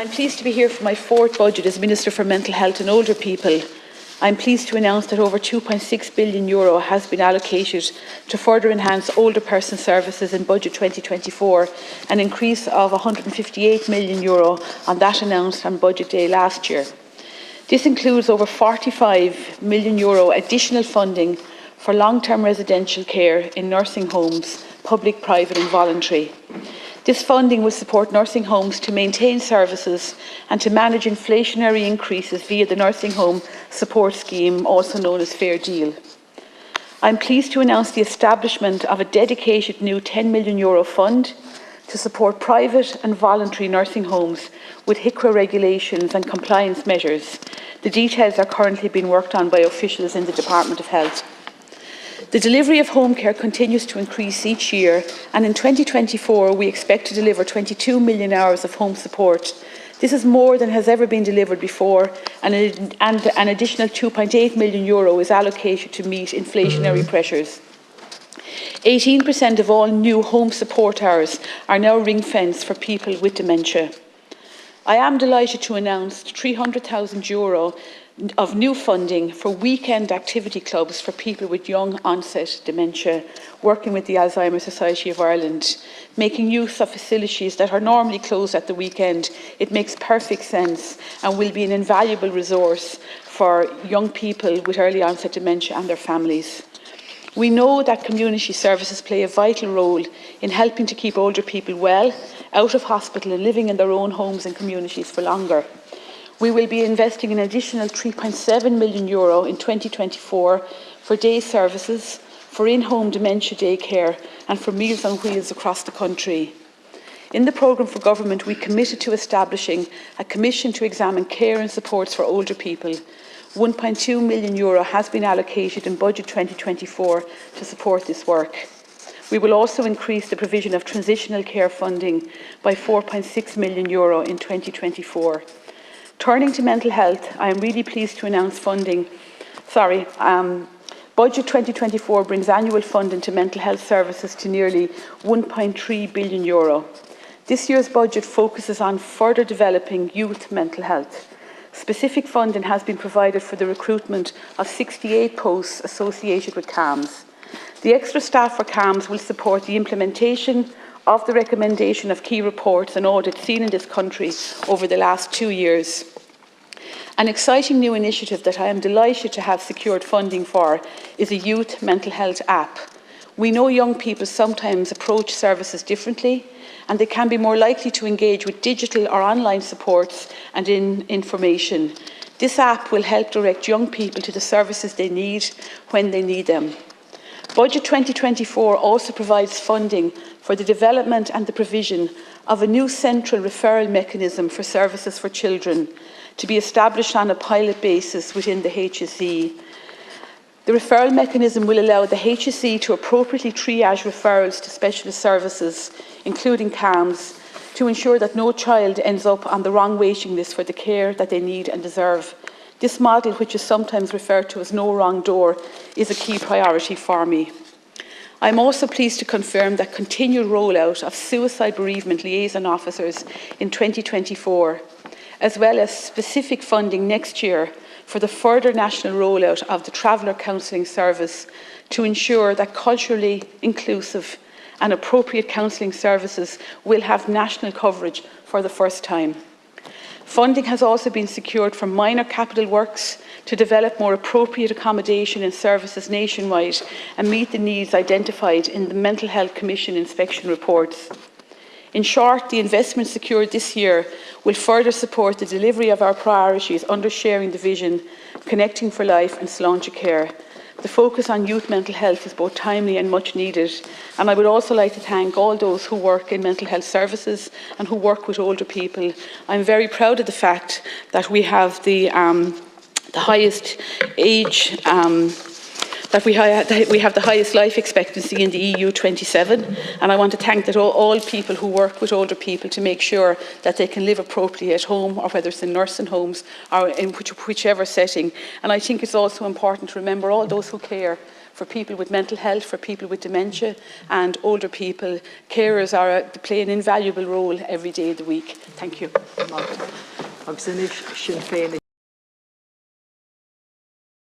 I'm pleased to be here for my fourth budget as Minister for Mental Health and Older People. I'm pleased to announce that over €2.6 billion has been allocated to further enhance older person services in Budget 2024, an increase of €158 million on that announced on Budget Day last year. This includes over €45 million additional funding for long-term residential care in nursing homes, public, private and voluntary. This funding will support nursing homes to maintain services and to manage inflationary increases via the Nursing Home Support Scheme, also known as Fair Deal. I'm pleased to announce the establishment of a dedicated new €10 million fund to support private and voluntary nursing homes with HICRA regulations and compliance measures. The details are currently being worked on by officials in the Department of Health. The delivery of home care continues to increase each year, and in 2024 we expect to deliver 22 million hours of home support. This is more than has ever been delivered before, and an additional €2.8 million is allocated to meet inflationary pressures. 18% of all new home support hours are now ring-fenced for people with dementia. I am delighted to announce €300,000 of new funding for weekend activity clubs for people with young onset dementia, working with the Alzheimer's Society of Ireland, making use of facilities that are normally closed at the weekend. It makes perfect sense and will be an invaluable resource for young people with early onset dementia and their families. We know that community services play a vital role in helping to keep older people well, out of hospital and living in their own homes and communities for longer. We will be investing an additional €3.7 million in 2024 for day services, for in-home dementia day care and for Meals on Wheels across the country. In the programme for government, we committed to establishing a commission to examine care and supports for older people. €1.2 million has been allocated in Budget 2024 to support this work. We will also increase the provision of transitional care funding by €4.6 million in 2024. Turning to mental health, I am really pleased to announce Budget 2024 brings annual funding to mental health services to nearly €1.3 billion. This year's budget focuses on further developing youth mental health. Specific funding has been provided for the recruitment of 68 posts associated with CAMHS. The extra staff for CAMHS will support the implementation of the recommendation of key reports and audits seen in this country over the last 2 years. An exciting new initiative that I am delighted to have secured funding for is a youth mental health app. We know young people sometimes approach services differently, and they can be more likely to engage with digital or online supports and information. This app will help direct young people to the services they need when they need them. Budget 2024 also provides funding for the development and the provision of a new central referral mechanism for services for children to be established on a pilot basis within the HSE. The referral mechanism will allow the HSE to appropriately triage referrals to specialist services, including CAMHS, to ensure that no child ends up on the wrong waiting list for the care that they need and deserve. This model, which is sometimes referred to as no wrong door, is a key priority for me. I am also pleased to confirm that continued rollout of suicide bereavement liaison officers in 2024, as well as specific funding next year for the further national rollout of the Traveller Counselling Service to ensure that culturally inclusive and appropriate counselling services will have national coverage for the first time. Funding has also been secured for minor capital works to develop more appropriate accommodation and services nationwide and meet the needs identified in the Mental Health Commission inspection reports. In short, the investment secured this year will further support the delivery of our priorities under sharing the vision, Connecting for Life and Sláinte Care. The focus on youth mental health is both timely and much needed, and I would also like to thank all those who work in mental health services and who work with older people. I'm very proud of the fact that we have the highest age, we have the highest life expectancy in the EU 27, and I want to thank all people who work with older people to make sure that they can live appropriately at home, or whether it's in nursing homes or in whichever setting. And I think it's also important to remember all those who care for people with mental health, for people with dementia and older people. Carers play an invaluable role every day of the week. Thank you.